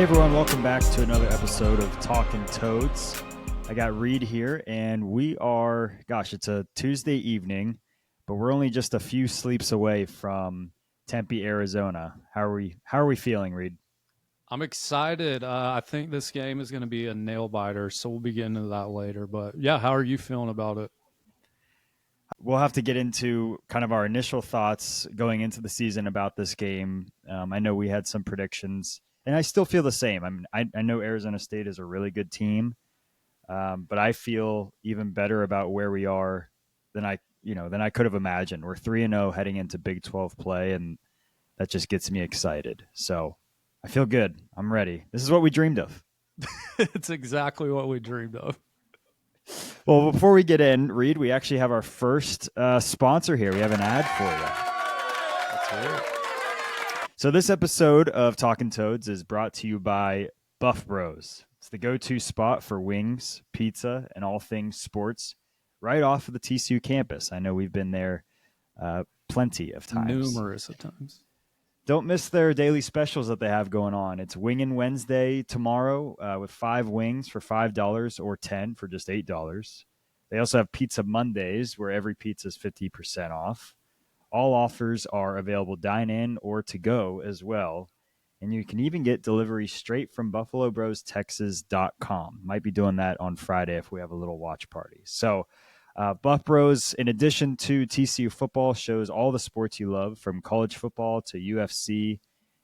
Everyone, welcome back to another episode of Talkin Toads. I got Reed here, and we are, it's a Tuesday evening, but we're only just a few sleeps away from Tempe, Arizona. How are we feeling, Reed? I'm excited. I think this game is going to be a nail biter, so we'll be getting into that later. But yeah, how are you feeling about it? We'll have to get into kind of our initial thoughts going into the season about this game. I know we had some predictions, and I still feel the same. I mean, I know Arizona State is a really good team, but I feel even better about where we are than I could have imagined. We're 3-0 heading into Big 12 play, and that just gets me excited. So I feel good. I'm ready. This is what we dreamed of. It's exactly what we dreamed of. Well, before we get in, Reed, we actually have our first sponsor here. We have an ad for you. That's right. So this episode of Talkin' Toads is brought to you by Buff Bros. It's the go-to spot for wings, pizza, and all things sports right off of the TCU campus. I know we've been there plenty of times. Numerous of times. Don't miss their daily specials that they have going on. It's Wingin' Wednesday tomorrow with 5 wings for $5 or 10 for just $8. They also have Pizza Mondays where every pizza is 50% off. All offers are available dine-in or to-go as well. And you can even get delivery straight from BuffaloBrosTexas.com. Might be doing that on Friday if we have a little watch party. So Buff Bros, in addition to TCU football, shows all the sports you love, from college football to UFC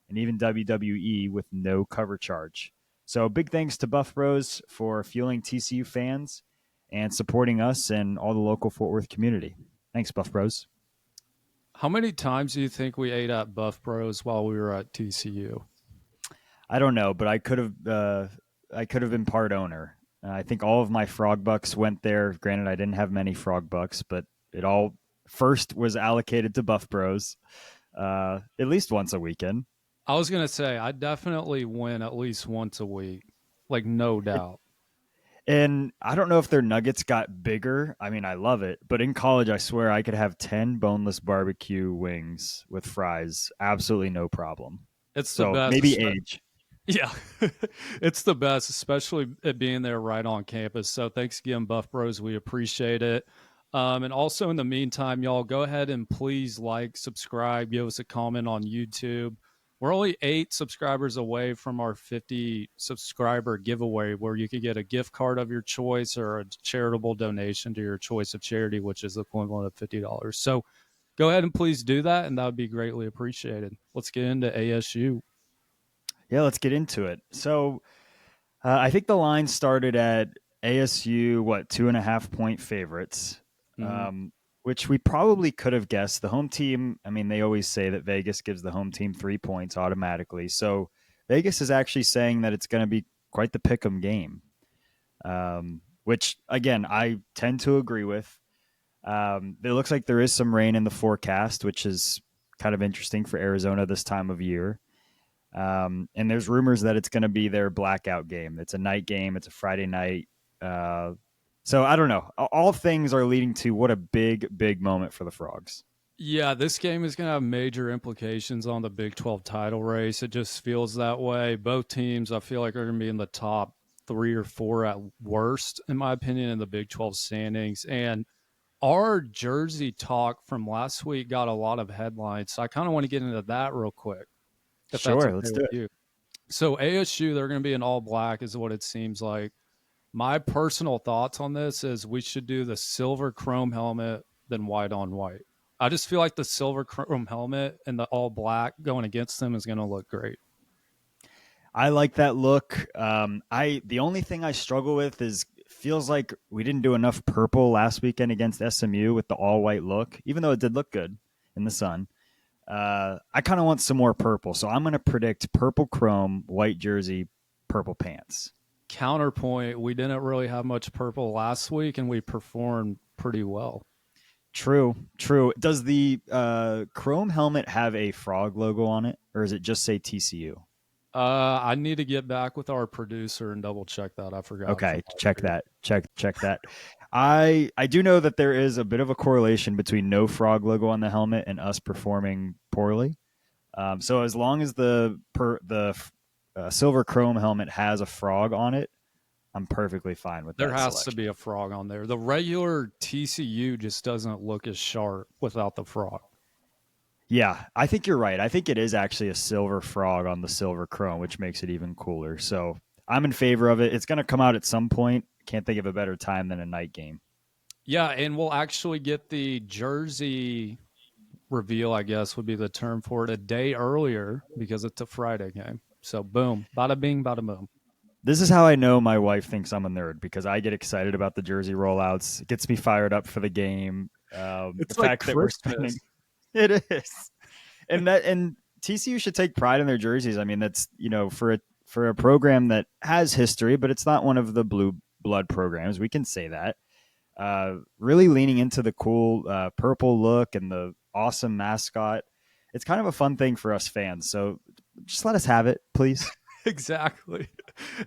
and even WWE, with no cover charge. So big thanks to Buff Bros for fueling TCU fans and supporting us and all the local Fort Worth community. Thanks, Buff Bros. How many times do you think we ate at Buff Bros while we were at TCU? I don't know, but I could have been part owner. I think all of my frog bucks went there. Granted, I didn't have many frog bucks, but it all first was allocated to Buff Bros at least once a weekend. I was going to say, I definitely win at least once a week, like no doubt. And I don't know if their nuggets got bigger. I mean, I love it. But in college, I swear I could have 10 boneless barbecue wings with fries. Absolutely no problem. It's the best. Maybe age. Yeah, it's the best, especially it being there right on campus. So thanks again, Buff Bros. We appreciate it. And also in the meantime, y'all, go ahead and please like, subscribe, give us a comment on YouTube. We're only 8 subscribers away from our 50 subscriber giveaway, where you can get a gift card of your choice or a charitable donation to your choice of charity, which is the equivalent of $50. So go ahead and please do that, and that would be greatly appreciated. Let's get into ASU. Yeah, let's get into it. So I think the line started at ASU, 2.5-point favorites, which we probably could have guessed. The home team, I mean, they always say that Vegas gives the home team 3 points automatically. So Vegas is actually saying that it's going to be quite the pick'em game, which, again, I tend to agree with. It looks like there is some rain in the forecast, which is kind of interesting for Arizona this time of year. And there's rumors that it's going to be their blackout game. It's a night game. It's a Friday night. So I don't know. All things are leading to what a big, big moment for the Frogs. Yeah, this game is going to have major implications on the Big 12 title race. It just feels that way. Both teams, I feel like, are going to be in the top 3 or 4 at worst, in my opinion, in the Big 12 standings. And our jersey talk from last week got a lot of headlines. So I kind of want to get into that real quick. Sure, let's do it. So ASU, they're going to be in all black is what it seems like. My personal thoughts on this is we should do the silver chrome helmet than white on white. I just feel like the silver chrome helmet and the all black going against them is going to look great. I like that look. The only thing I struggle with is feels like we didn't do enough purple last weekend against SMU with the all white look, even though it did look good in the sun. I kind of want some more purple, so I'm going to predict purple chrome, white jersey, purple pants. Counterpoint, we didn't really have much purple last week, and we performed pretty well. True. Does the chrome helmet have a frog logo on it, or does it just say TCU? I need to get back with our producer and double check that. I forgot. Okay, check that. Check that. I do know that there is a bit of a correlation between no frog logo on the helmet and us performing poorly. So as long as the silver chrome helmet has a frog on it, I'm perfectly fine with There that has to selection. be a frog on there. The regular TCU just doesn't look as sharp without the frog. Yeah, I think you're right. I think it is actually a silver frog on the silver chrome, which makes it even cooler. So I'm in favor of it. It's going to come out at some point. Can't think of a better time than a night game. Yeah, and we'll actually get the jersey reveal, I guess would be the term for it, a day earlier because it's a Friday game. So boom, bada bing, bada boom. This is how I know my wife thinks I'm a nerd because I get excited about the jersey rollouts. It gets me fired up for the game. The It's like fact that we're spending Christmas. it is, and TCU should take pride in their jerseys. I mean, that's for a program that has history, but it's not one of the blue blood programs. We can say that. Really leaning into the cool purple look and the awesome mascot. It's kind of a fun thing for us fans. So just let us have it, please. Exactly.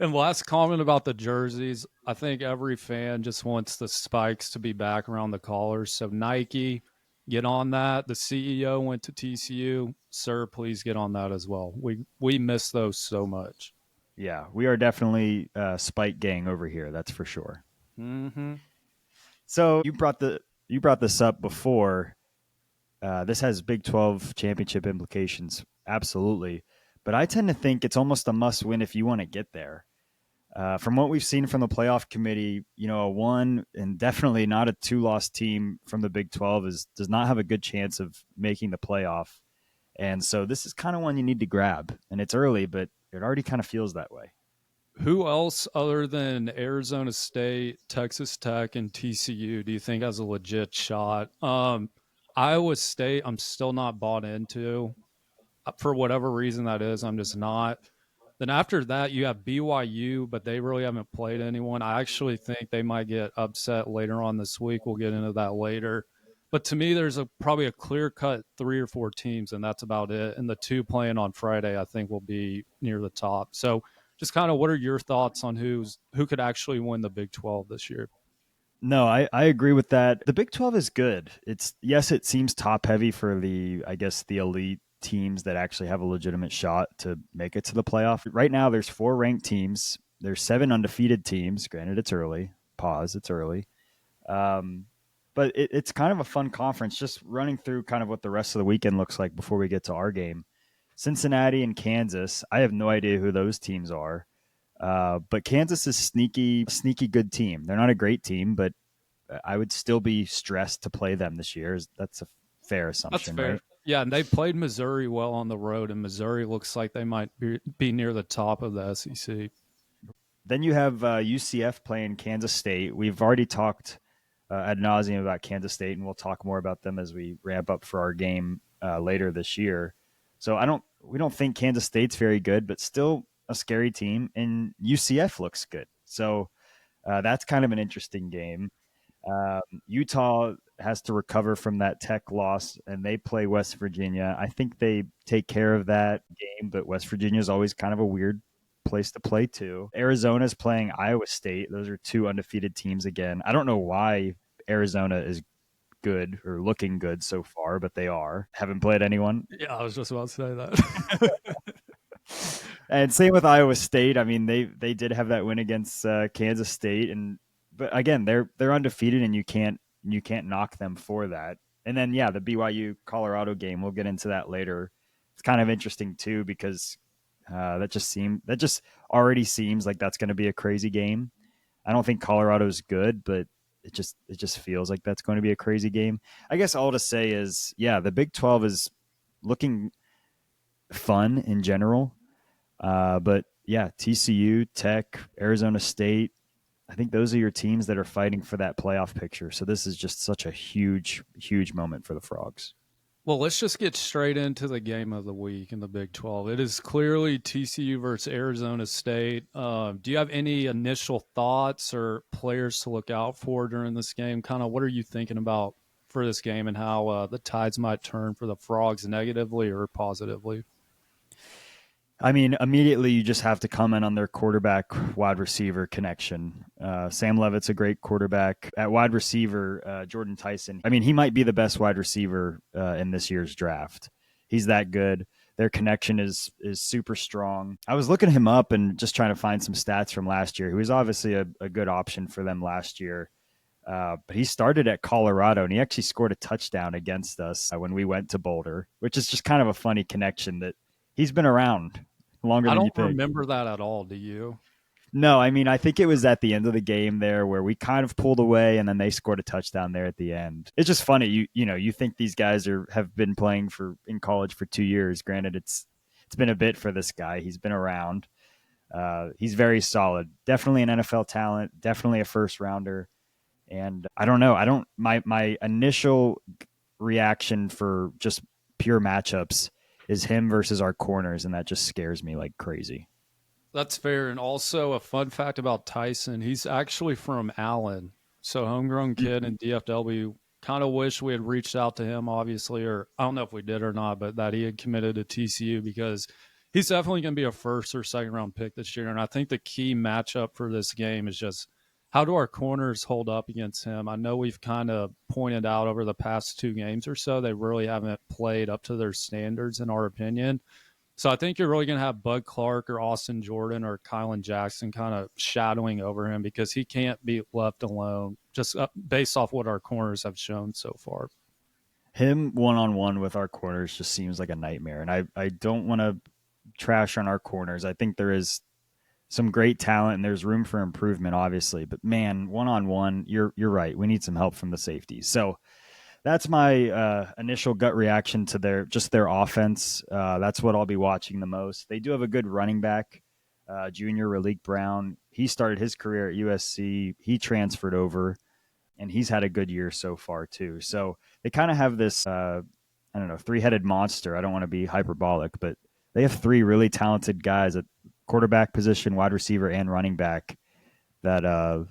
And last comment about the jerseys, I think every fan just wants the spikes to be back around the collars. So Nike, get on that. The CEO went to TCU. Sir, please get on that as well. We miss those so much. Yeah, we are definitely Spike Gang over here. That's for sure. Mm-hmm. So you brought this up before. This has Big 12 championship implications, absolutely. But I tend to think it's almost a must win if you want to get there. From what we've seen from the playoff committee, a one and definitely not a two-loss team from the Big 12 does not have a good chance of making the playoff. And so this is kind of one you need to grab. And it's early, but it already kind of feels that way. Who else other than Arizona State, Texas Tech, and TCU do you think has a legit shot? Iowa State, I'm still not bought into. For whatever reason that is, I'm just not. Then after that, you have BYU, but they really haven't played anyone. I actually think they might get upset later on this week. We'll get into that later. But to me, there's probably a clear cut 3 or 4 teams, and that's about it. And the two playing on Friday, I think, will be near the top. So, just kind of, what are your thoughts on who could actually win the Big 12 this year? No, I agree with that. The Big 12 is good. It's yes, it seems top heavy for I guess the elite teams that actually have a legitimate shot to make it to the playoff. Right now there's four ranked teams. There's seven undefeated teams. Granted, it's early. Pause, it's early. Um, but it's kind of a fun conference. Just running through kind of what the rest of the weekend looks like before we get to our game. Cincinnati and Kansas. I have no idea who those teams are. But Kansas is sneaky good team. They're not a great team, but I would still be stressed to play them this year. That's a fair That's assumption, fair. right? Yeah, and they played Missouri well on the road, and Missouri looks like they might be near the top of the SEC. Then you have UCF playing Kansas State. We've already talked ad nauseum about Kansas State, and we'll talk more about them as we ramp up for our game later this year. So we don't think Kansas State's very good, but still a scary team, and UCF looks good. So that's kind of an interesting game. Utah has to recover from that Tech loss, and they play West Virginia. I think they take care of that game, but West Virginia is always kind of a weird place to play too. Arizona's playing Iowa State. Those are two undefeated teams again. I don't know why Arizona is good or looking good so far, but they are. Haven't played anyone. Yeah, I was just about to say that. And same with Iowa State. I mean, they did have that win against Kansas State, and but again, they're undefeated, and you can't knock them for that. And then yeah, the BYU Colorado game. We'll get into that later. It's kind of interesting too because that just already seems like that's going to be a crazy game. I don't think Colorado's good, but it just feels like that's going to be a crazy game. I guess all to say is yeah, the Big 12 is looking fun in general. But yeah, TCU, Tech, Arizona State, I think those are your teams that are fighting for that playoff picture. So this is just such a huge moment for the Frogs. Well, let's just get straight into the game of the week in the Big 12. It is clearly TCU versus Arizona State. Do you have any initial thoughts or players to look out for during this game? Kind of what are you thinking about for this game and how the tides might turn for the Frogs negatively or positively? I mean, immediately you just have to comment on their quarterback wide receiver connection. Sam Levitt's a great quarterback. At wide receiver, Jordan Tyson, I mean, he might be the best wide receiver in this year's draft. He's that good. Their connection is super strong. I was looking him up and just trying to find some stats from last year. He was obviously a good option for them last year. But he started at Colorado and he actually scored a touchdown against us when we went to Boulder, which is just kind of a funny connection that he's been around longer I than you don't think. remember that at all. Do you? No, I mean, I think it was at the end of the game there where we kind of pulled away and then they scored a touchdown there at the end. It's just funny. You think these guys have been playing for in college for 2 years. Granted, it's been a bit for this guy. He's been around. He's very solid. Definitely an NFL talent. Definitely a first rounder. And I don't know. I don't my initial reaction for just pure matchups is him versus our corners, and that just scares me like crazy. That's fair. And also a fun fact about Tyson, he's actually from Allen. So homegrown kid in DFW. Kind of wish we had reached out to him, obviously, or I don't know if we did or not, but that he had committed to TCU because he's definitely going to be a first or second round pick this year. And I think the key matchup for this game is just how do our corners hold up against him? I know we've kind of pointed out over the past 2 games or so, they really haven't played up to their standards, in our opinion. So I think you're really going to have Bud Clark or Austin Jordan or Kylan Jackson kind of shadowing over him because he can't be left alone just based off what our corners have shown so far. Him one on one with our corners just seems like a nightmare. And I don't want to trash on our corners. I think there is some great talent and there's room for improvement, obviously. But man, one on one, you're right. We need some help from the safeties. So that's my initial gut reaction to their offense. That's what I'll be watching the most. They do have a good running back, junior Raleek Brown. He started his career at USC. He transferred over, and he's had a good year so far too. So they kind of have this, I don't know, three-headed monster. I don't want to be hyperbolic, but they have three really talented guys at quarterback position, wide receiver, and running back that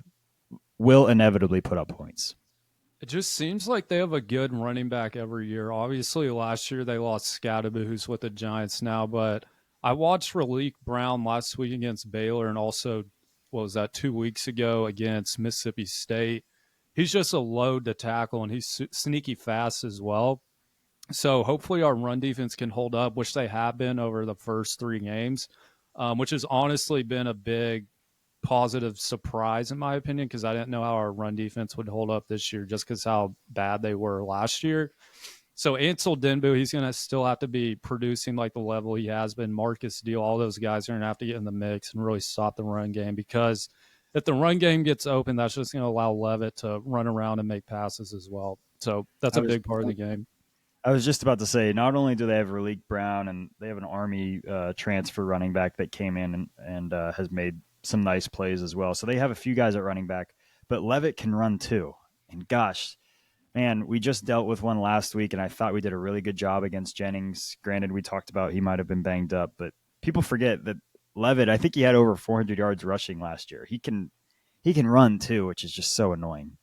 will inevitably put up points. It just seems like they have a good running back every year. Obviously, last year they lost Scadaboo, who's with the Giants now, but I watched Raleek Brown last week against Baylor and also, what was that, 2 weeks ago against Mississippi State. He's just a load to tackle and he's sneaky fast as well. So hopefully our run defense can hold up, which they have been over the first 3 games, which has honestly been a big positive surprise in my opinion because I didn't know how our run defense would hold up this year just because how bad they were last year. So Ansel Denbu, he's going to still have to be producing like the level he has been. Marcus Deal, all those guys are going to have to get in the mix and really stop the run game because if the run game gets open, that's just going to allow Levitt to run around and make passes as well. So that's I a was big part of the game. I was just about to say, not only do they have Raleek Brown and they have an Army transfer running back that came in and has made some nice plays as well. So they have a few guys at running back, but Levitt can run too. And gosh, man, we just dealt with one last week, and I thought we did a really good job against Jennings. Granted, we talked about he might have been banged up, but people forget that Levitt, I think he had over 400 yards rushing last year. He can run too, which is just so annoying.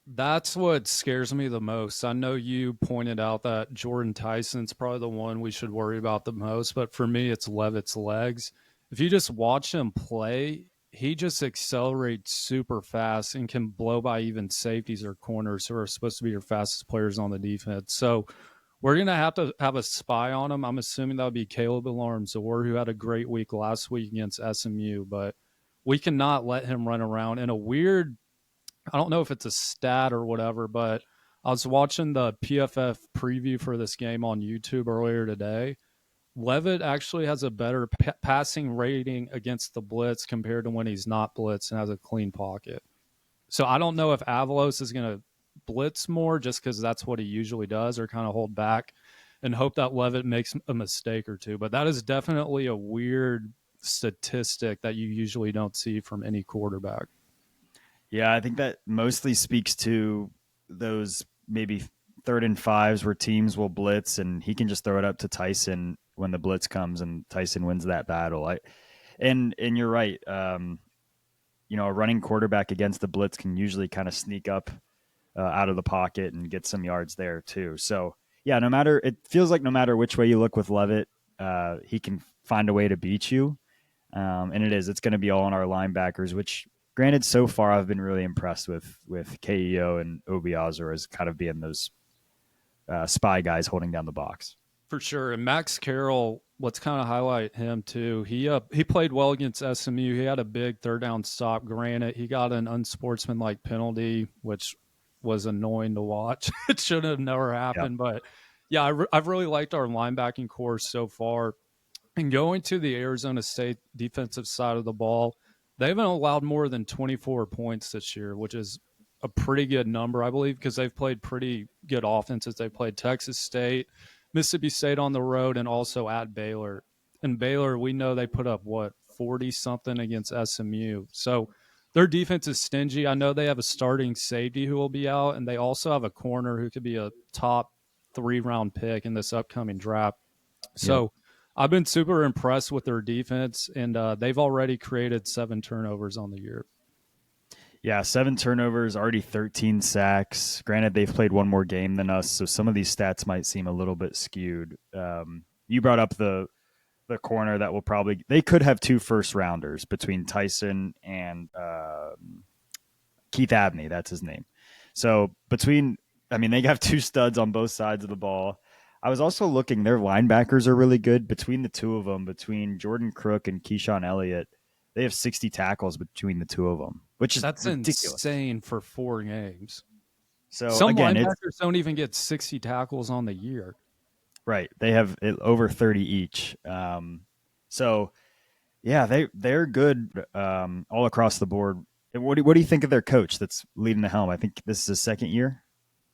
That's what scares me the most. I know you pointed out that Jordan Tyson's probably the one we should worry about the most, but for me, it's Levitt's legs. If you just watch him play, he just accelerates super fast and can blow by even safeties or corners who are supposed to be your fastest players on the defense. So we're going to have a spy on him. I'm assuming that would be Caleb Alarm-Zor, who had a great week last week against SMU, but we cannot let him run around in a weird, I don't know if it's a stat or whatever, but I was watching the PFF preview for this game on YouTube earlier today. Levitt actually has a better passing rating against the blitz compared to when he's not blitz and has a clean pocket. So I don't know if Avalos is going to blitz more just because that's what he usually does or kind of hold back and hope that Levitt makes a mistake or two. But that is definitely a weird statistic that you usually don't see from any quarterback. Yeah, I think that mostly speaks to those maybe third and fives where teams will blitz and he can just throw it up to Tyson when the blitz comes and Tyson wins that battle. And you're right. A running quarterback against the blitz can usually kind of sneak up out of the pocket and get some yards there too. So yeah, it feels like no matter which way you look with Levitt, he can find a way to beat you. And it's going to be all on our linebackers, which granted, so far I've been really impressed with KEO and Obiazor as kind of being those spy guys holding down the box. For sure. And Max Carroll, let's kind of highlight him too. He played well against SMU. He had a big third down stop. Granted, he got an unsportsmanlike penalty, which was annoying to watch. It should have never Yeah. happened, but yeah, I've really liked our linebacking core so far. And going to the Arizona State defensive side of the ball, they haven't allowed more than 24 points this year, which is a pretty good number, I believe, because they've played pretty good offenses. They played Texas State, Mississippi State on the road, and also at Baylor. And Baylor, we know they put up, what, 40 something against SMU. So their defense is stingy. I know they have a starting safety who will be out, and they also have a corner who could be a top 3 round pick in this upcoming draft. Yep. So I've been super impressed with their defense, and they've already created 7 turnovers on the year. Yeah, 7 turnovers, already 13 sacks. Granted, they've played one more game than us, so some of these stats might seem a little bit skewed. You brought up the corner that will probably they could have 2 first rounders between Tyson and Keith Abney. That's his name. So I mean, they have 2 studs on both sides of the ball. I was also looking; their linebackers are really good. Between the two of them, between Jordan Crook and Keyshawn Elliott, they have 60 tackles between the two of them, which is That's ridiculous. insane for 4 games. So Some again, it's linebackers don't even get 60 tackles on the year. right. They have over 30 each. So yeah, they're good all across the board. And what do you think of their coach that's leading the helm? I think this is his second year.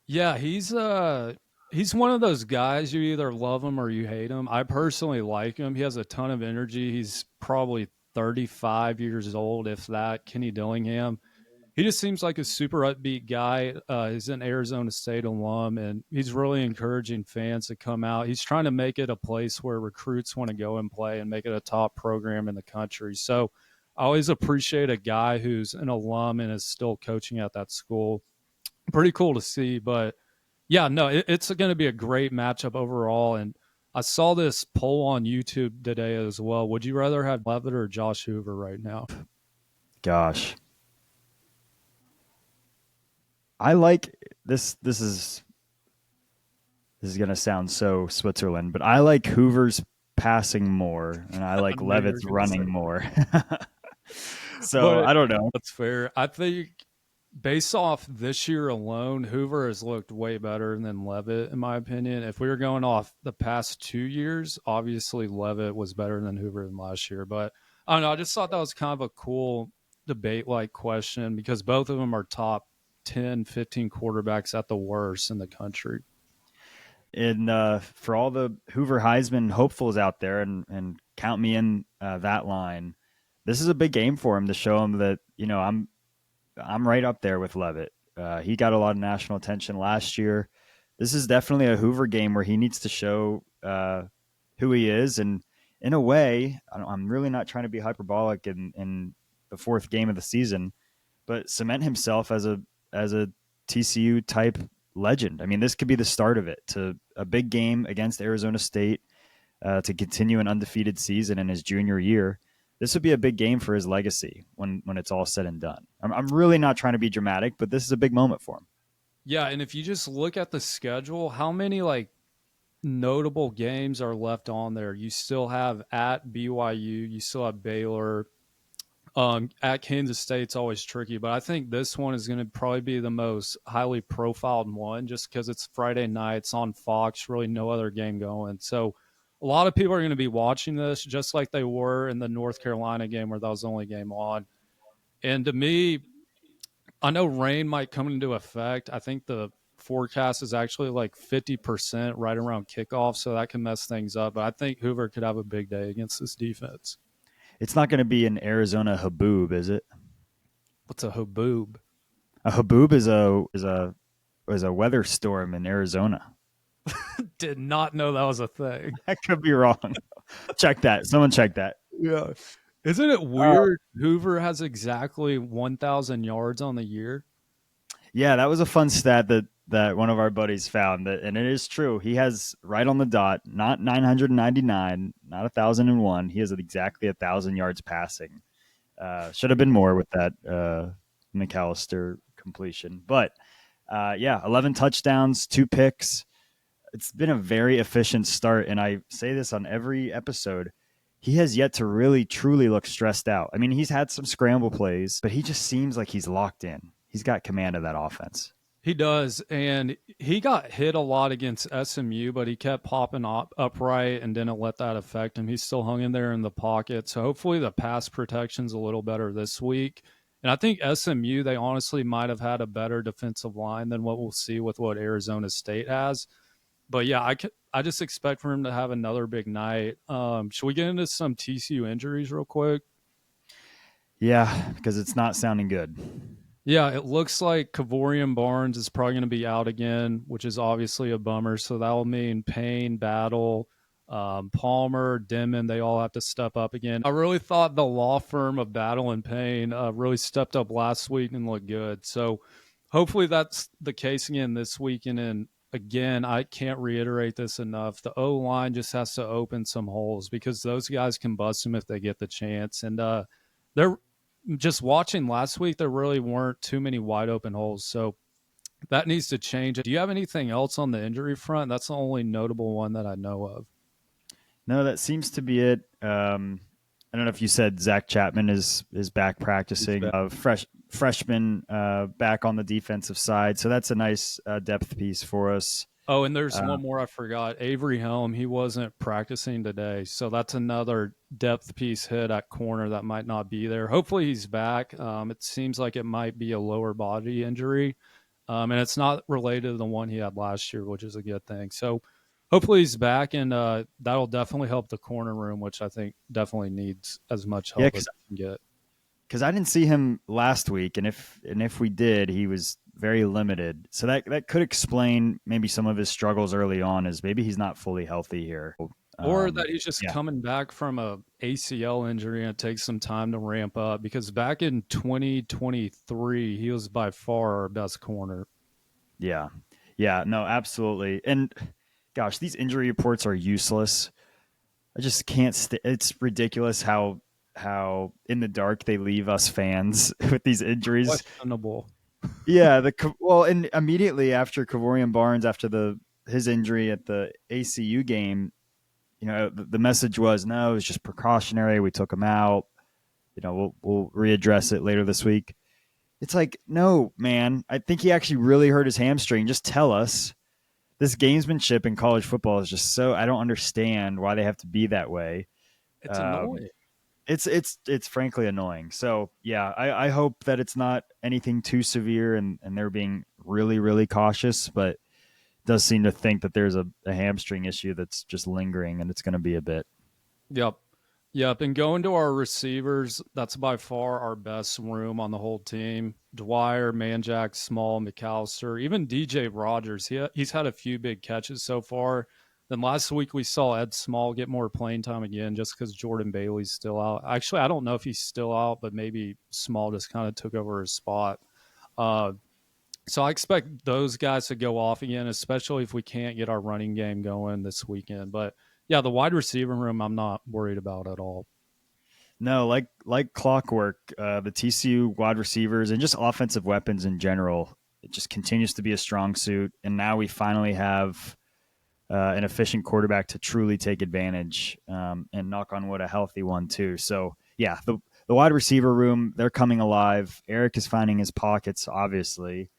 Yeah, he's one of those guys you either love him or you hate him. I personally like him. He has a ton of energy. He's probably 35 years old, if that. Kenny Dillingham. He just seems like a super upbeat guy. He's an Arizona State alum, and he's really encouraging fans to come out. He's trying to make it a place where recruits want to go and play and make it a top program in the country. So I always appreciate a guy who's an alum and is still coaching at that school. Pretty cool to see. But yeah, no, it's going to be a great matchup overall. And I saw this poll on YouTube today as well. Would you rather have Levitt or Josh Hoover right now? Gosh, I like this. This is gonna sound so Switzerland, but I like Hoover's passing more, and I I like knew you were Levitt's going to say running that. more. So But I don't know. that's fair. I think based off this year alone, Hoover has looked way better than Levitt, in my opinion. If we were going off the past 2 years, obviously Levitt was better than Hoover than last year. But I don't know. I just thought that was kind of a cool debate like question because both of them are top 10, 15 quarterbacks at the worst in the country. And for all the Hoover Heisman hopefuls out there, and count me in that line, this is a big game for him to show him that I'm right up there with Levitt. He got a lot of national attention last year. This is definitely a Hoover game where he needs to show who he is, and in a way, I'm really not trying to be hyperbolic in the 4th game of the season, but cement himself as a TCU type legend. I mean, this could be the start of it to a big game against Arizona State to continue an undefeated season in his junior year. This would be a big game for his legacy when it's all said and done. I'm really not trying to be dramatic, but this is a big moment for him. Yeah, and if you just look at the schedule, how many like notable games are left on there? You still have at BYU, you still have Baylor, at Kansas State's always tricky, but I think this one is going to probably be the most highly profiled one just because it's Friday night, it's on Fox, really no other game going. So a lot of people are going to be watching this just like they were in the North Carolina game where that was the only game on. And to me, I know rain might come into effect. I think the forecast is actually like 50% right around kickoff, so that can mess things up. But I think Hoover could have a big day against this defense. It's not going to be an Arizona haboob, is it? What's a haboob? A haboob is a weather storm in Arizona. Did not know that was a thing. I could be wrong. Check that. Someone check that. Yeah. Isn't it Uh, weird? Hoover has exactly 1,000 yards on the year. yeah, that was a fun stat that one of our buddies found that, and it is true. He has right on the dot, not 999, not 1,001. He has exactly 1,000 yards passing. Should have been more with that McAllister completion, but yeah, 11 touchdowns, 2 picks. it's been a very efficient start, and I say this on every episode. He has yet to really truly look stressed out. I mean, he's had some scramble plays, but he just seems like he's locked in. He's got command of that offense. He does, and he got hit a lot against SMU, but he kept popping upright and didn't let that affect him. He still hung in there in the pocket. So hopefully the pass protection's a little better this week. And I think SMU, they honestly might have had a better defensive line than what we'll see with what Arizona State has. But yeah, I just expect for him to have another big night. Should we get into some TCU injuries real quick? Yeah, because it's not sounding good. Yeah, it looks like Kavorian Barnes is probably going to be out again, which is obviously a bummer. So that will mean Payne, Battle, Palmer, Denman, they all have to step up again. I really thought the law firm of Battle and Payne really stepped up last week and looked good. So hopefully that's the case again this weekend. And again, I can't reiterate this enough. The O line just has to open some holes because those guys can bust them if they get the chance. And they're just watching last week, there really weren't too many wide open holes. So that needs to change. Do you have anything else on the injury front? That's the only notable one that I know of. No, that seems to be it. I don't know if you said Zach Chapman is back He's practicing. back. Freshman back on the defensive side, so that's a nice depth piece for us. Oh, and there's Uh, one more I forgot. Avery Helm, he wasn't practicing today. So that's another depth piece hit at corner that might not be there. Hopefully he's back. It seems like it might be a lower body injury. And it's not related to the one he had last year, which is a good thing. So hopefully he's back, and that'll definitely help the corner room, which I think definitely needs as much yeah, help as it can get. because I didn't see him last week, and if we did, he was very limited. So that could explain maybe some of his struggles early on. Is maybe he's not fully healthy here. Or that he's just Yeah, coming back from a ACL injury and it takes some time to ramp up, because back in 2023 he was by far our best corner. yeah, yeah. No, absolutely. And gosh, these injury reports are useless. I just can't. It's ridiculous how in the dark they leave us fans with these injuries. Questionable. Yeah, well, and immediately after Kavorian Barnes, after his injury at the ACU game, the message was no, it was just precautionary. We took him out. We'll readdress it later this week. It's like, no, man. I think he actually really hurt his hamstring. Just tell us. This gamesmanship in college football is just so I don't understand why they have to be that way. It's Um, annoying. it's frankly annoying. So yeah, I hope that it's not anything too severe and they're being really, really cautious, but it does seem to think that there's a hamstring issue that's just lingering and it's going to be a bit. Yep. Yep. And going to our receivers, that's by far our best room on the whole team. Dwyer, Manjack, Small, McAllister, even DJ Rogers. He's had a few big catches so far. Then last week we saw Ed Small get more playing time again just because Jordan Bailey's still out. Actually, I don't know if he's still out, but maybe Small just kind of took over his spot. Uh, so I expect those guys to go off again, especially if we can't get our running game going this weekend. But yeah, the wide receiver room, I'm not worried about at all. No, like clockwork, the TCU wide receivers and just offensive weapons in general, it just continues to be a strong suit. And now we finally have an efficient quarterback to truly take advantage and knock on wood, a healthy one too. So yeah, the wide receiver room, they're coming alive. Eric is finding his pockets, obviously.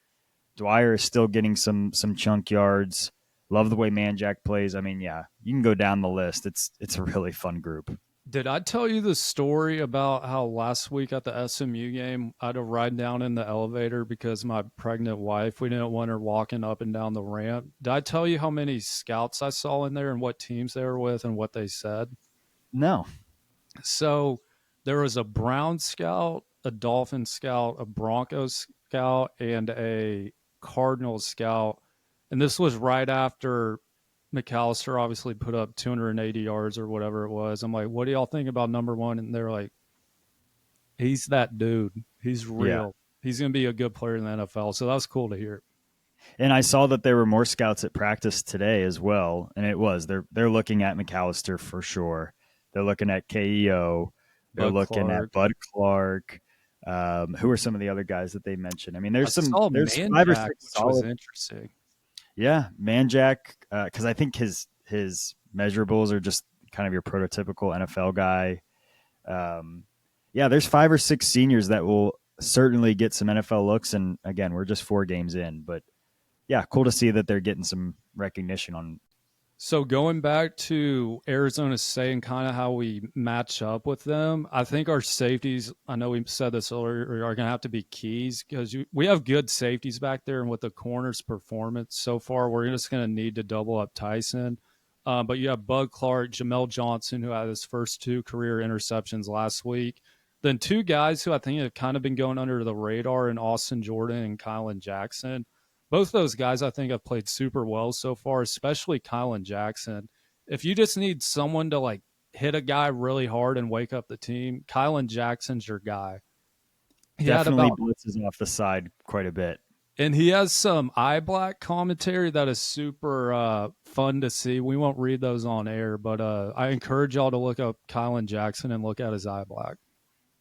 Dwyer is still getting some chunk yards. Love the way Manjack plays. I mean, yeah, you can go down the list. It's a really fun group. Did I tell you the story about how last week at the SMU game, I had to ride down in the elevator because my pregnant wife, we didn't want her walking up and down the ramp? Did I tell you how many scouts I saw in there and what teams they were with and what they said? No, So there was a Brown scout, a Dolphin scout, a Broncos scout, and a Cardinals scout. And this was right after McAllister obviously put up 280 yards or whatever it was. I'm like, what do y'all think about number one? And they're like, he's that dude. He's yeah. real. He's going to be a good player in the NFL. So that was cool to hear. And I saw that there were more scouts at practice today as well, and they're looking at McAllister for sure. They're looking at KEO. They're Bud looking at Clark. Bud Clark. Who are some of the other guys that they mentioned? I mean, I saw there's five or Manjack, six which was solid. interesting. Yeah, Manjack, because I think his measurables are just kind of your prototypical NFL guy. Um, yeah, there's 5 or 6 seniors that will certainly get some NFL looks, and again, we're just 4 games in, but yeah, cool to see that they're getting some recognition on. So going back to Arizona State and kind of how we match up with them, I think our safeties, I know we said this earlier, are going to have to be keys because we have good safeties back there. And with the corners' performance so far, we're just going to need to double up Tyson. But you have Bud Clark, Jamel Johnson, who had his first 2 career interceptions last week. Then 2 guys who I think have kind of been going under the radar in Austin Jordan and Kylan Jackson. Both those guys I think have played super well so far, especially Kylan Jackson. If you just need someone to like hit a guy really hard and wake up the team, Kylan Jackson's your guy. He had Definitely about blitzes off the side quite a bit. and he has some eye black commentary that is super fun to see. We won't read those on air, but I encourage y'all to look up Kylan Jackson and look at his eye black.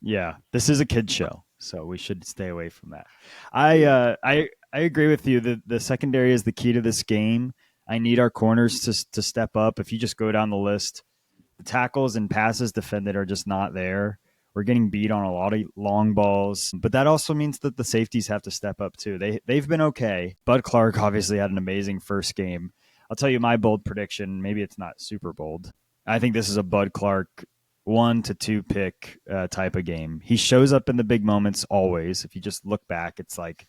Yeah, this is a kid show, so we should stay away from that. I agree with you that the secondary is the key to this game. I need our corners to step up. If you just go down the list, the tackles and passes defended are just not there. We're getting beat on a lot of long balls, but that also means that the safeties have to step up too. They've been okay. Bud Clark obviously had an amazing first game. I'll tell you my bold prediction. Maybe it's not super bold. I think this is a Bud Clark 1 to 2 pick type of game. He shows up in the big moments always. If you just look back, it's like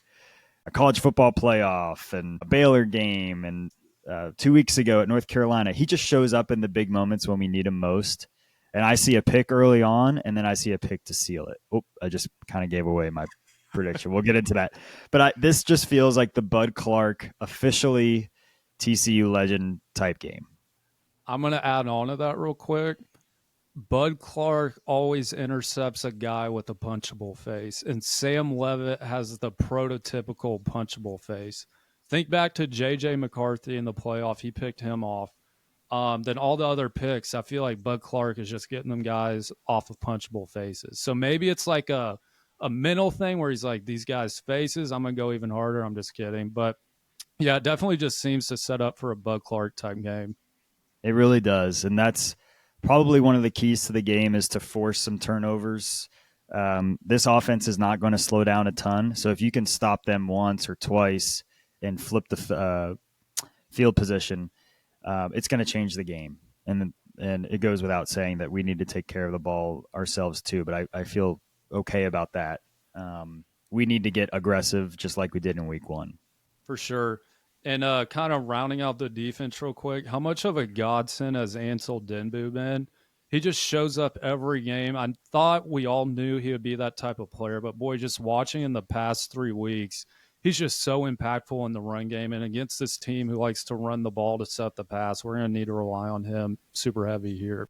a college football playoff and a Baylor game and 2 weeks ago at North Carolina. He just shows up in the big moments when we need him most. And I see a pick early on, and then I see a pick to seal it. Oh, I just kind of gave away my prediction. We'll get into that. But this just feels like the Bud Clark officially TCU legend type game. I'm going to add on to that real quick. Bud Clark always intercepts a guy with a punchable face, and Sam Levitt has the prototypical punchable face. Think back to J.J. McCarthy in the playoff. He picked him off. Then all the other picks, I feel like Bud Clark is just getting them guys off of punchable faces. So maybe it's like a mental thing where he's like, these guys' faces, I'm going to go even harder. I'm just kidding. But yeah, it definitely just seems to set up for a Bud Clark type game. It really does. And that's probably one of the keys to the game is to force some turnovers. This offense is not going to slow down a ton. So if you can stop them once or twice and flip the field position, it's going to change the game. And it goes without saying that we need to take care of the ball ourselves too. But I feel okay about that. We need to get aggressive just like we did in week 1. For sure. And kind of rounding out the defense real quick, how much of a godsend has Ansel Denbu been? He just shows up every game. I thought we all knew he would be that type of player, but boy, just watching in the past 3 weeks, he's just so impactful in the run game. And against this team who likes to run the ball to set the pass, we're going to need to rely on him super heavy here.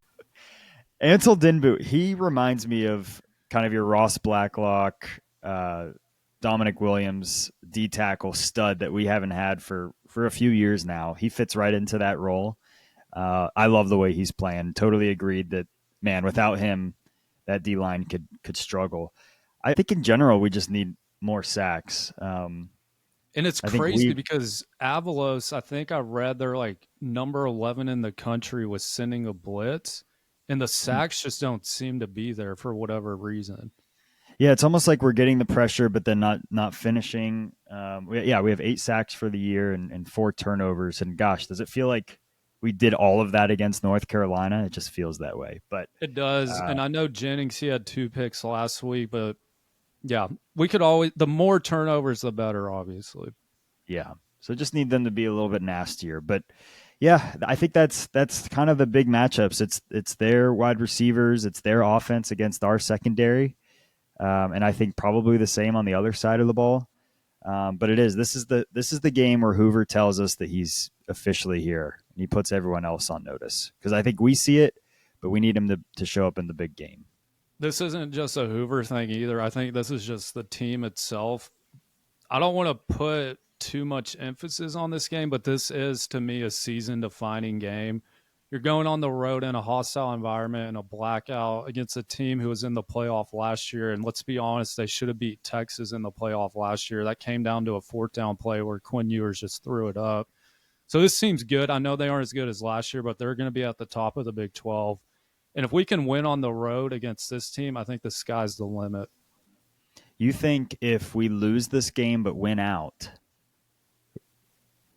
Ansel Dinbu, he reminds me of kind of your Ross Blacklock, uh, Dominic Williams D tackle stud that we haven't had for a few years now. He fits right into that role. I love the way he's playing. Totally agreed that, man, without him, that D line could struggle. I think in general we just need more sacks. And it's I think crazy we because Avalos, I think I read they're like number 11 in the country with sending a blitz, and the sacks just don't seem to be there for whatever reason. Yeah, it's almost like we're getting the pressure, but then not finishing. We have 8 sacks for the year and 4 turnovers. And gosh, does it feel like we did all of that against North Carolina? It just feels that way. But It does. uh, And I know Jennings, he had 2 picks last week, but yeah, we could always, the more turnovers, the better, obviously. yeah, so just need them to be a little bit nastier. But yeah, I think that's kind of the big matchups. It's their wide receivers, it's their offense against our secondary, and I think probably the same on the other side of the ball. But this is the game where Hoover tells us that he's officially here, and he puts everyone else on notice because I think we see it, but we need him to show up in the big game. This isn't just a Hoover thing either. I think this is just the team itself. I don't want to put too much emphasis on this game, but this is to me a season defining game. You're going on the road in a hostile environment and a blackout against a team who was in the playoff last year. And let's be honest, they should have beat Texas in the playoff last year. That came down to a 4th down play where Quinn Ewers just threw it up. So this seems good. I know they aren't as good as last year, but they're going to be at the top of the Big 12. And if we can win on the road against this team, I think the sky's the limit. You think if we lose this game but win out,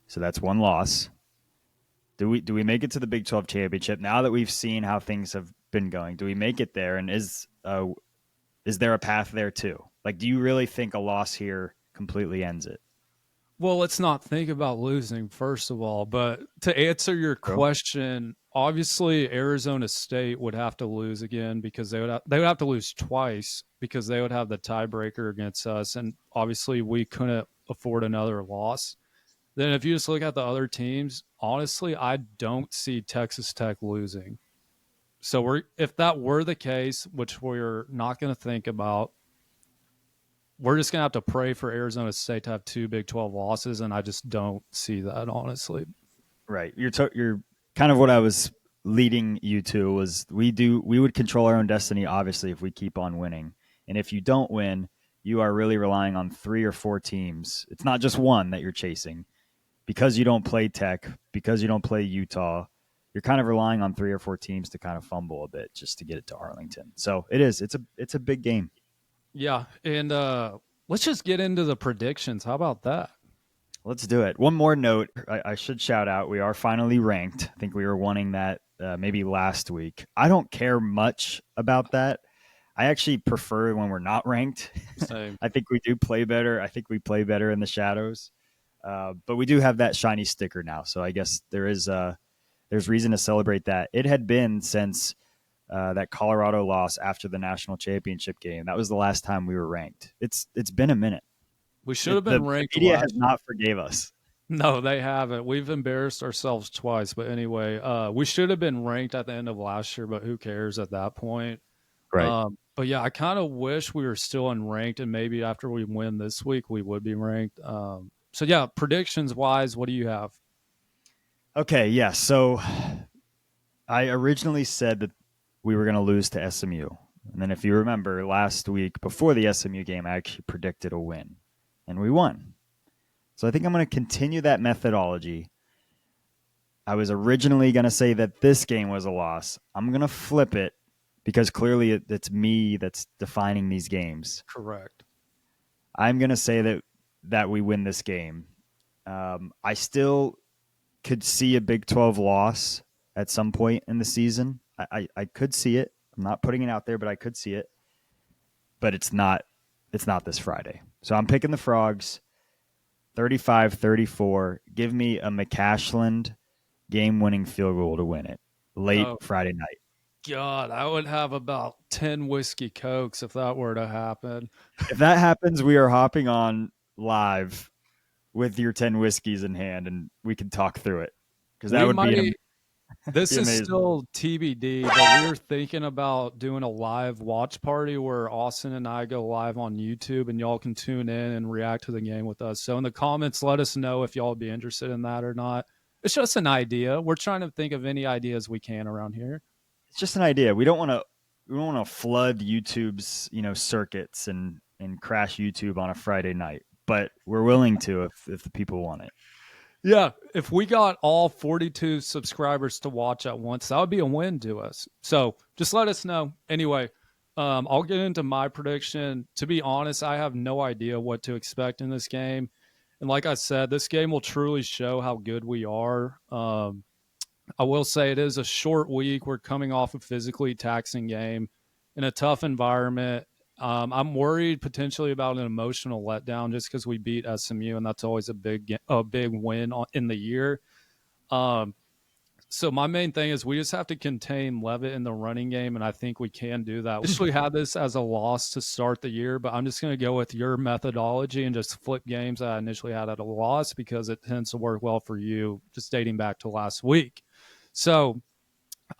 so that's one loss. Do we make it to the Big 12 championship now that we've seen how things have been going? Do we make it there, and is there a path there too? Like, do you really think a loss here completely ends it? Well, let's not think about losing, first of all. But to answer your True. question, obviously Arizona State would have to lose again because they would have to lose twice because they would have the tiebreaker against us, and obviously we couldn't afford another loss. Then if you just look at the other teams, honestly, I don't see Texas Tech losing. So if that were the case, which we're not going to think about, we're just going to have to pray for Arizona State to have two Big 12 losses, and I just don't see that, honestly. Right. You're kind of what I was leading you to was we would control our own destiny obviously if we keep on winning. And if you don't win, you are really relying on 3 or 4 teams. It's not just one that you're chasing. Because you don't play Tech, because you don't play Utah, you're kind of relying on 3 or 4 teams to kind of fumble a bit just to get it to Arlington. So it is. It's a big game. Yeah, and let's just get into the predictions. How about that? Let's do it. One more note I should shout out. We are finally ranked. I think we were wanting that maybe last week. I don't care much about that. I actually prefer when we're not ranked. Same. I think we do play better. I think we play better in the shadows. But we do have that shiny sticker now. So I guess there's reason to celebrate that. It had been since that Colorado loss after the national championship game. That was the last time we were ranked. It's been a minute. We should have The been ranked media has last. not forgave us. No, they haven't. We've embarrassed ourselves twice. But anyway, we should have been ranked at the end of last year, but who cares at that point? Right. But yeah, I kind of wish we were still unranked, and maybe after we win this week, we would be ranked. So yeah, predictions wise, what do you have? Okay. Yeah. So I originally said that we were going to lose to SMU. And then if you remember last week before the SMU game, I actually predicted a win and we won. So I think I'm going to continue that methodology. I was originally going to say that this game was a loss. I'm going to flip it because clearly it's me that's defining these games. Correct. I'm going to say that we win this game. I still could see a Big 12 loss at some point in the season. I could see it. I'm not putting it out there, but I could see it. But it's not this Friday. So I'm picking the Frogs 35-34. Give me a McCashland game-winning field goal to win it late Oh Friday night. God, I would have about 10 whiskey cokes if that were to happen. If that happens, we are hopping on live with your 10 whiskeys in hand and we can talk through it because that We would might. This be is amazing. still TBD, but we were thinking about doing a live watch party where Austin and I go live on YouTube and y'all can tune in and react to the game with us. So in the comments, let us know if y'all would be interested in that or not. It's just an idea. We're trying to think of any ideas we can around here. It's just an idea. We don't want to flood YouTube's, circuits and crash YouTube on a Friday night, but we're willing to if the people want it. Yeah, if we got all 42 subscribers to watch at once, that would be a win to us. So just let us know. Anyway, I'll get into my prediction. To be honest, I have no idea what to expect in this game. And like I said, this game will truly show how good we are. I will say it is a short week. We're coming off a physically taxing game in a tough environment. I'm worried potentially about an emotional letdown just because we beat SMU, and that's always a big win in the year. Um, so my main thing is we just have to contain Levitt in the running game, and I think we can do that. We actually had this as a loss to start the year, but I'm just going to go with your methodology and just flip games that I initially had at a loss because it tends to work well for you, just dating back to last week. So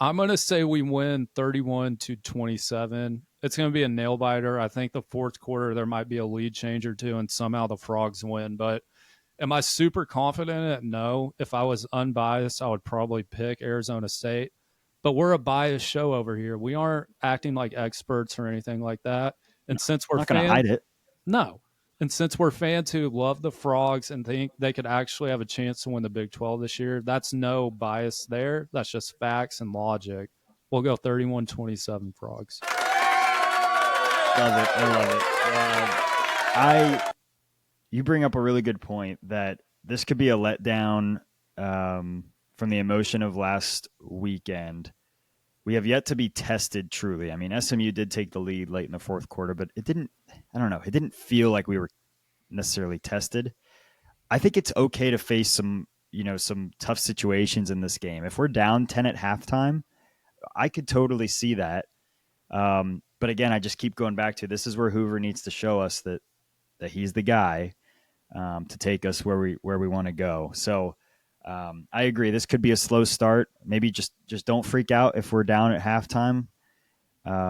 I'm going to say we win 31-27. It's going to be a nail biter. I think the fourth quarter there might be a lead change or two, and somehow the Frogs win. But am I super confident in it? No. If I was unbiased, I would probably pick Arizona State. But we're a biased show over here. We aren't acting like experts or anything like that. And since I'm we're not going to fans, hide it. no. And since we're fans who love the Frogs and think they could actually have a chance to win the Big 12 this year, that's no bias there. That's just facts and logic. We'll go 31-27 Frogs. Love it. I love it. I You bring up a really good point that this could be a letdown from the emotion of last weekend. We have yet to be tested truly. I mean, SMU did take the lead late in the fourth quarter, but it didn't. I don't know. It didn't feel like we were necessarily tested. I think it's okay to face some tough situations in this game. If we're down 10 at halftime, I could totally see that. But again, I just keep going back to this is where Hoover needs to show us that he's the guy to take us where we want to go. So I agree. This could be a slow start. Maybe just don't freak out if we're down at halftime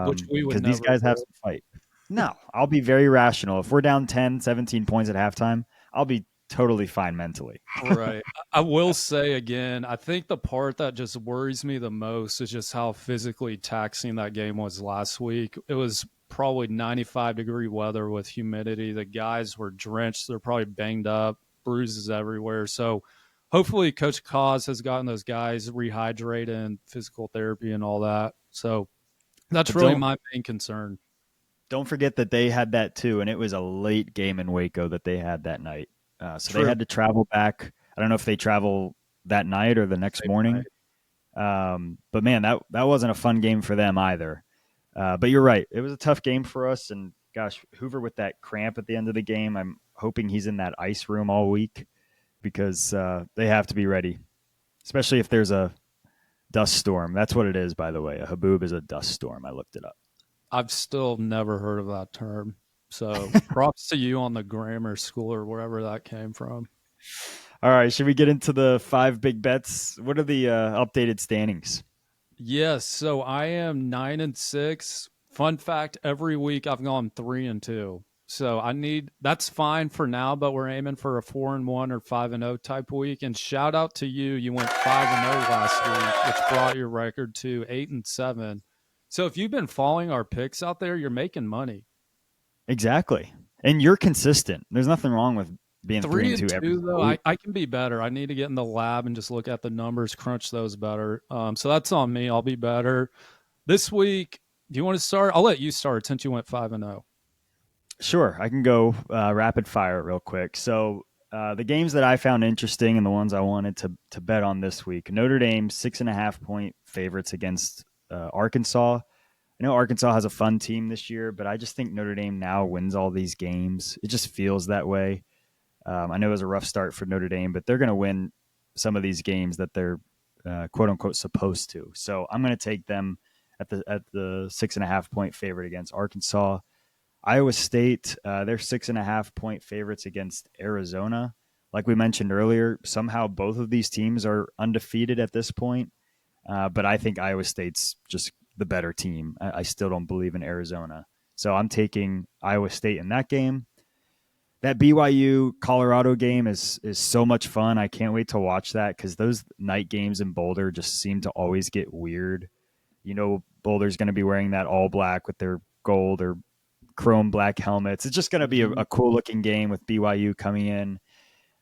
Which we would because these never guys have do. some fight. No, I'll be very rational. If we're down 10, 17 points at halftime, I'll be totally fine mentally. Right. I will say again, I think the part that just worries me the most is just how physically taxing that game was last week. It was probably 95-degree weather with humidity. The guys were drenched. They're probably banged up, bruises everywhere. So hopefully Coach Cos has gotten those guys rehydrated and physical therapy and all that. So that's But really don't my main concern. don't forget that they had that too, and it was a late game in Waco that they had that night. So they True. had to travel back. I don't know if they travel that night or the next Same night. morning. But man, that wasn't a fun game for them either. But you're right. It was a tough game for us. And gosh, Hoover with that cramp at the end of the game, I'm hoping he's in that ice room all week because they have to be ready, especially if there's a dust storm. That's what it is, by the way. A haboob is a dust storm. I looked it up. I've still never heard of that term. So props to you on the grammar school or wherever that came from. All right, should we get into the five big bets? What are the updated standings? Yes, so I am 9-6. Fun fact: every week I've gone 3-2. So that's fine for now, but we're aiming for a 4-1 or 5-0 type week. And shout out to you, you went 5-0 last week, which brought your record to 8-7. So if you've been following our picks out there, you're making money. Exactly. And you're consistent. There's nothing wrong with being three Three and and two every two though, week. I can be better. I need to get in the lab and just look at the numbers, crunch those better. So that's on me. I'll be better this week. Do you want to start? I'll let you start since you went 5-0. Sure, I can go rapid fire real quick. So the games that I found interesting and the ones I wanted to bet on this week: Notre Dame 6.5 point favorites against Arkansas. I know Arkansas has a fun team this year, but I just think Notre Dame now wins all these games. It just feels that way. I know it was a rough start for Notre Dame, but they're going to win some of these games that they're quote unquote supposed to. So I'm going to take them at the 6.5 point favorite against Arkansas. Iowa State, they're 6.5 point favorites against Arizona. Like we mentioned earlier, somehow both of these teams are undefeated at this point. But I think Iowa State's just the better team. I still don't believe in Arizona. So I'm taking Iowa State in that game. That BYU Colorado game is so much fun. I can't wait to watch that because those night games in Boulder just seem to always get weird. Boulder's going to be wearing that all black with their gold or chrome black helmets. It's just going to be a cool looking game with BYU coming in.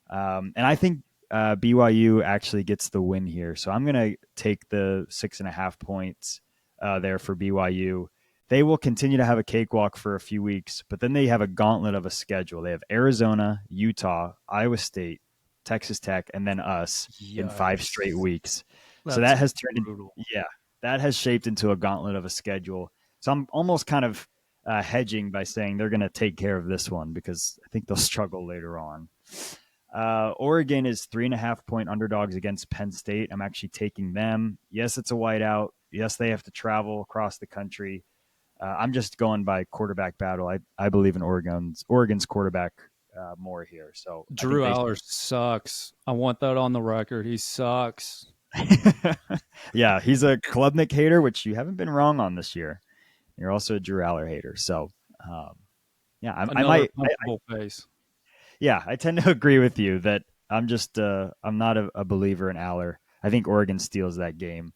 And I think BYU actually gets the win here. So I'm going to take the 6.5 points there for BYU. They will continue to have a cakewalk for a few weeks, but then they have a gauntlet of a schedule. They have Arizona, Utah, Iowa State, Texas Tech, and then us in 5 straight Yikes. weeks. So That's that has turned, brutal. yeah, that has shaped into a gauntlet of a schedule. So I'm almost kind of hedging by saying they're going to take care of this one because I think they'll struggle later on. Oregon is 3.5 point underdogs against Penn State. I'm actually taking them. Yes, it's a whiteout. Yes, they have to travel across the country. I'm just going by quarterback battle. I believe in Oregon's quarterback more here. So I think Drew Aller sucks. I want that on the record. He sucks. yeah, he's a Klubnik hater, which you haven't been wrong on this year. You're also a Drew Aller hater. So yeah, I Another might. comfortable pace. Yeah, I tend to agree with you that I'm not a believer in Aller. I think Oregon steals that game.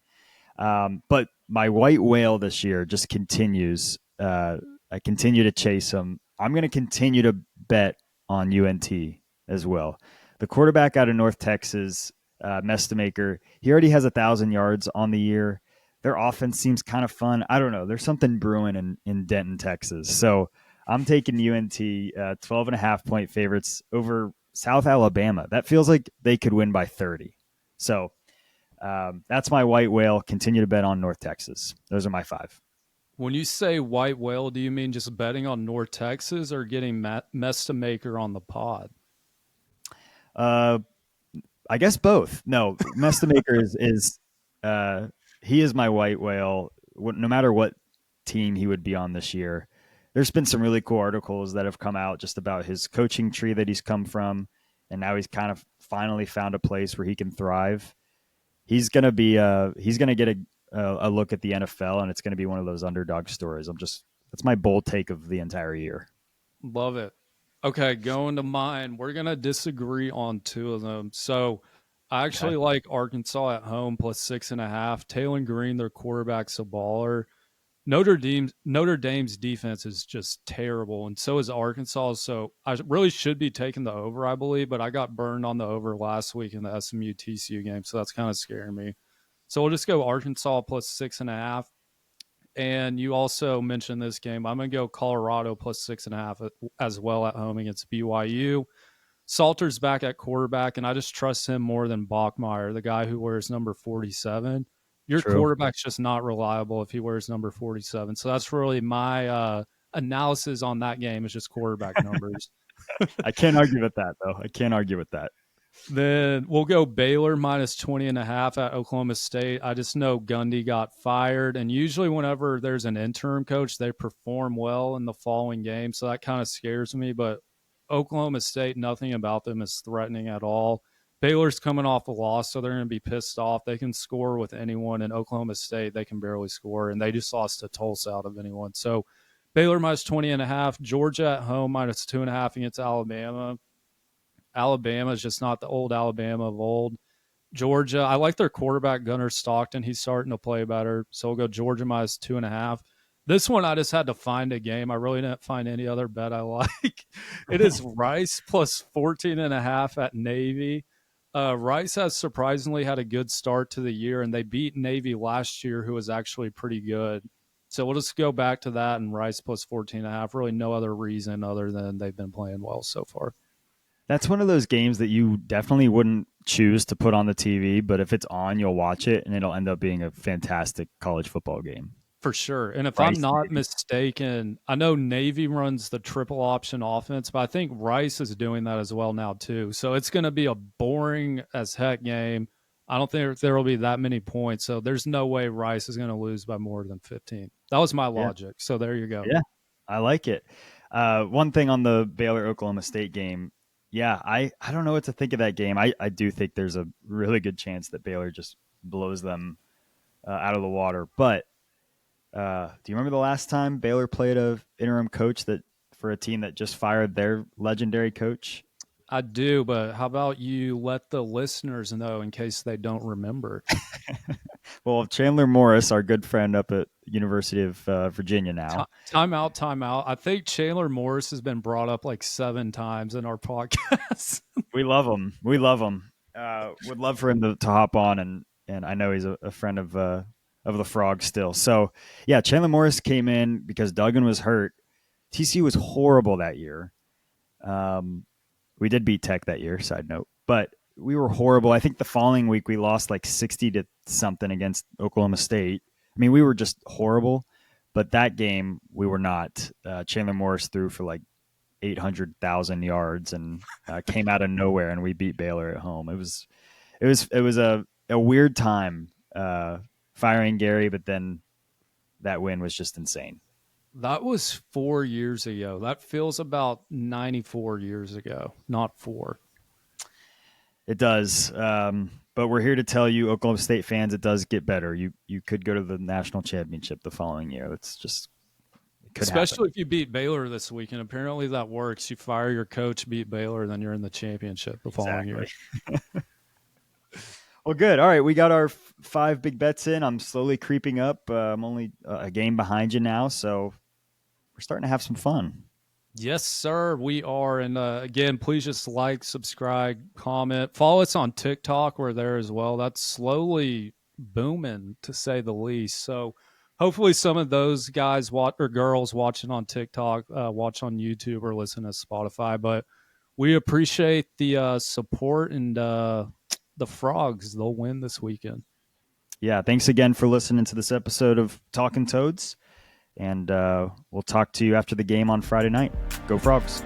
But my white whale this year just continues. I continue to chase him. I'm going to continue to bet on UNT as well. The quarterback out of North Texas, Mestamaker, he already has 1,000 yards on the year. Their offense seems kind of fun. I don't know. There's something brewing in Denton, Texas. So I'm taking UNT 12 and a half point favorites over South Alabama. That feels like they could win by 30. So that's my white whale. Continue to bet on North Texas. Those are my five. When you say white whale, do you mean just betting on North Texas or getting Mestamaker on the pod? Uh, I guess both. No, Mestamaker is he is my white whale. No matter what team he would be on this year, there's been some really cool articles that have come out just about his coaching tree that he's come from, and now he's kind of finally found a place where he can thrive. He's gonna get a look at the NFL, and it's gonna be one of those underdog stories. That's my bold take of the entire year. Love it. Okay, going to mine. We're going to disagree on two of them. So I Okay, actually like Arkansas at home plus 6.5. Taylor Green, their quarterback's a baller. Notre Dame's defense is just terrible, and so is Arkansas. So I really should be taking the over, I believe, but I got burned on the over last week in the SMU TCU game, so that's kind of scaring me. So we'll just go Arkansas plus 6.5. And you also mentioned this game. I'm going to go Colorado plus 6.5 as well at home against BYU. Salter's back at quarterback, and I just trust him more than Bachmeier, the guy who wears number 47. Your true. quarterback's just not reliable if he wears number 47. So that's really my analysis on that game is just quarterback numbers. I can't argue with that though. I can't argue with that. Then we'll go Baylor minus 20.5 at Oklahoma State. I just know Gundy got fired. And usually, whenever there's an interim coach, they perform well in the following game. So that kind of scares me. But Oklahoma State, nothing about them is threatening at all. Baylor's coming off a loss, so they're going to be pissed off. They can score with anyone. In Oklahoma State, they can barely score. And they just lost to Tulsa out of anyone. So Baylor minus 20.5. Georgia at home minus 2.5 against Alabama. Alabama is just not the old Alabama of old. Georgia, I like their quarterback, Gunnar Stockton. He's starting to play better. So we'll go Georgia minus 2.5. This one, I just had to find a game. I really didn't find any other bet I like. It is Rice plus 14.5 at Navy. Rice has surprisingly had a good start to the year, and they beat Navy last year, who was actually pretty good. So we'll just go back to that and Rice plus 14.5. Really no other reason other than they've been playing well so far. That's one of those games that you definitely wouldn't choose to put on the TV, but if it's on, you'll watch it, and it'll end up being a fantastic college football game. For sure. And if I'm Rice, not maybe. mistaken, I know Navy runs the triple option offense, but I think Rice is doing that as well now too. So it's going to be a boring as heck game. I don't think there will be that many points. So there's no way Rice is going to lose by more than 15. That was my Yeah, logic. So there you go. yeah, I like it. One thing on the Baylor Oklahoma State game, yeah, I don't know what to think of that game. I do think there's a really good chance that Baylor just blows them out of the water. But do you remember the last time Baylor played a interim coach that for a team that just fired their legendary coach? I do, but how about you let the listeners know in case they don't remember? Well, Chandler Morris, our good friend up at University of Virginia now. Time out, time out. I think Chandler Morris has been brought up like 7 times in our podcast. We love him. We love him. Would love for him to hop on, and I know he's a friend of the Frog still. So yeah, Chandler Morris came in because Duggan was hurt. TCU was horrible that year. Um, we did beat Tech that year. Side note, but we were horrible. I think the following week we lost like 60 to something against Oklahoma State. I mean, we were just horrible. But that game we were not. Chandler Morris threw for like 800,000 yards and came out of nowhere, and we beat Baylor at home. It was a weird time firing Gary, but then that win was just insane. That was 4 years ago. That feels about 94 years ago, not four. It does. But we're here to tell you, Oklahoma State fans, it does get better. You could go to the national championship the following year. It's just it could happen. Especially if you beat Baylor this week. And apparently that works. You fire your coach, beat Baylor, then you're in the championship the following year. Exactly. Well, good. All right, we got our five big bets in. I'm slowly creeping up. I'm only a game behind you now, so we're starting to have some fun. Yes, sir. We are. And again, please just like, subscribe, comment, follow us on TikTok. We're there as well. That's slowly booming, to say the least. So hopefully, some of those guys or girls watching on TikTok watch on YouTube or listen to Spotify. But we appreciate the support, and the Frogs, they'll win this weekend. Yeah, thanks again for listening to this episode of Talkin' Toads, and we'll talk to you after the game on Friday night. Go Frogs.